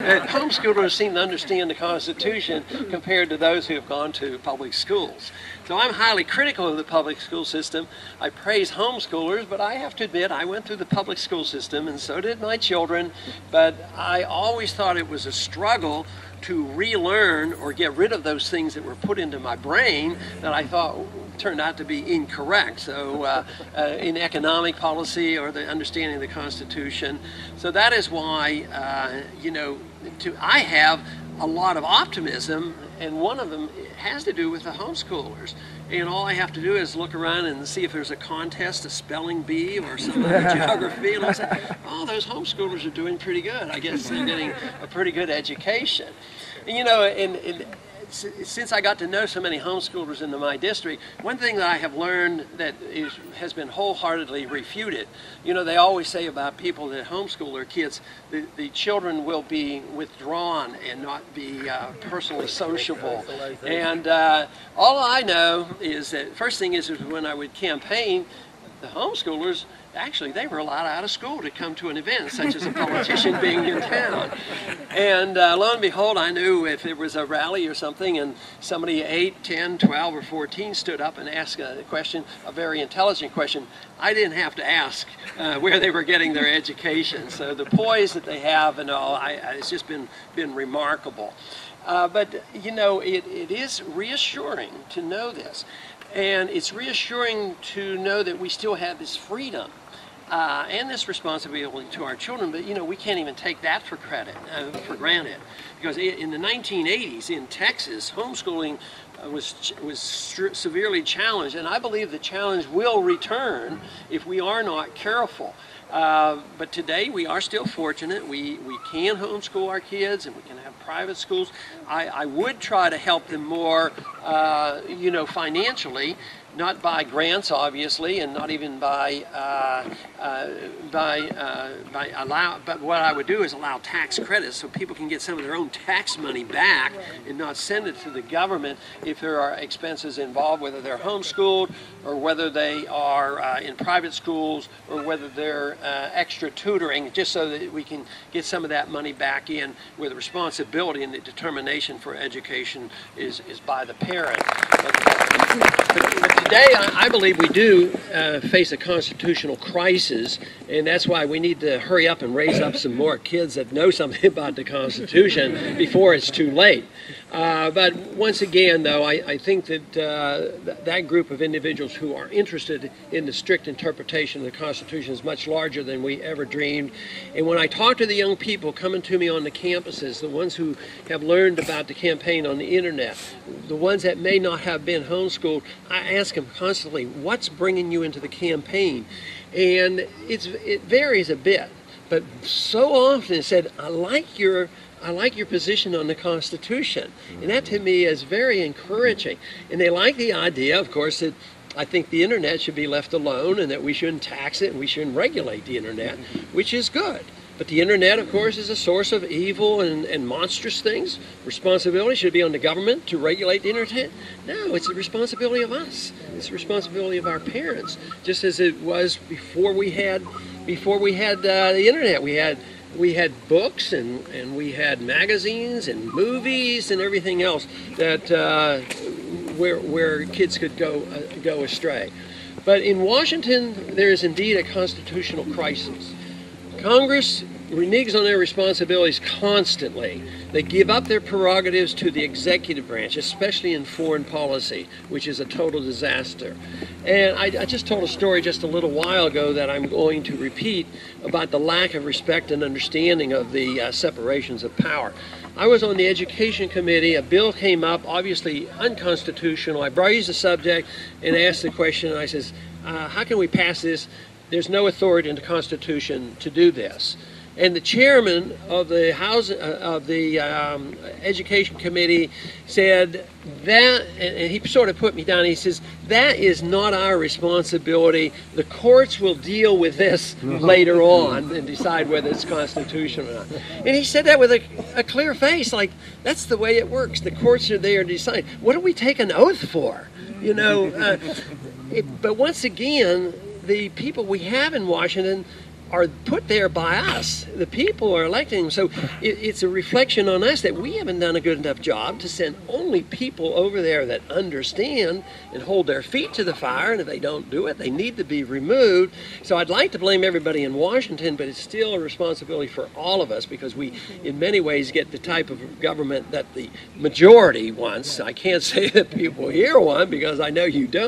Homeschoolers seem to understand the Constitution compared to those who have gone to public schools. So I'm highly critical of the public school system. I praise homeschoolers, but I have to admit I went through the public school system, and so did my children. But I always thought it was a struggle to relearn or get rid of those things that were put into my brain that I thought turned out to be incorrect. So in economic policy or the understanding of the Constitution. So that is why, I have a lot of optimism, and one of them has to do with the homeschoolers. And all I have to do is look around and see if there's a contest, a spelling bee or some other geography, and I say, oh, those homeschoolers are doing pretty good. I guess they're getting a pretty good education. And since I got to know so many homeschoolers in my district, one thing that I have learned that has been wholeheartedly refuted, they always say about people that homeschool their kids, the children will be withdrawn and not be personally sociable. And all I know is that first thing is when I would campaign, the homeschoolers, actually, they were allowed out of school to come to an event, such as a politician being in town. And lo and behold, I knew if there was a rally or something and somebody 8, 10, 12, or 14 stood up and asked a question, a very intelligent question, I didn't have to ask where they were getting their education. So the poise that they have and all, it's just been remarkable. But, it is reassuring to know this. And it's reassuring to know that we still have this freedom and this responsibility to our children, but we can't even take that for granted. Because in the 1980s in Texas, homeschooling was severely challenged, and I believe the challenge will return if we are not careful. But today we are still fortunate. We can homeschool our kids, and we can have private schools. I would try to help them more, financially, not by grants, obviously, and not even by but what I would do is allow tax credits so people can get some of their own tax money back and not send it to the government if there are expenses involved, whether they're homeschooled or whether they are in private schools or whether they're extra tutoring, just so that we can get some of that money back in where the responsibility and the determination for education is by the parent. But today, I believe we do face a constitutional crisis, and that's why we need to hurry up and raise up some more kids that know something about the Constitution before it's too late. But once again, though, I think that that group of individuals who are interested in the strict interpretation of the Constitution is much larger than we ever dreamed. And when I talk to the young people coming to me on the campuses, the ones who have learned about the campaign on the internet, the ones that may not have been homeschooled, I ask them constantly, what's bringing you into the campaign? And it varies a bit, but so often it said, I like your position on the Constitution. And that to me is very encouraging. And they like the idea, of course, that I think the internet should be left alone and that we shouldn't tax it and we shouldn't regulate the internet, which is good. But the internet, of course, is a source of evil and monstrous things. Responsibility should be on the government to regulate the internet. No, it's the responsibility of us. It's the responsibility of our parents, just as it was before we had the internet. We had books and we had magazines and movies and everything else that where kids could go astray. But in Washington, there is indeed a constitutional crisis. Congress reneges on their responsibilities constantly. They give up their prerogatives to the executive branch, especially in foreign policy, which is a total disaster. And I just told a story just a little while ago that I'm going to repeat about the lack of respect and understanding of the separations of power. I was on the Education Committee. A bill came up, obviously unconstitutional. I raised the subject and asked the question, and I says, how can we pass this? There's no authority in the Constitution to do this. And the chairman of the Education Committee said that, and he sort of put me down. He says, that is not our responsibility. The courts will deal with this later on and decide whether it's constitutional or not. And he said that with a clear face, like, that's the way it works. The courts are there to decide. What do we take an oath for? But once again, the people we have in Washington are put there by us. The people are electing them. So it's a reflection on us that we haven't done a good enough job to send only people over there that understand and hold their feet to the fire, and if they don't do it, they need to be removed. So I'd like to blame everybody in Washington, but it's still a responsibility for all of us, because we, in many ways, get the type of government that the majority wants. I can't say that people here want, because I know you don't.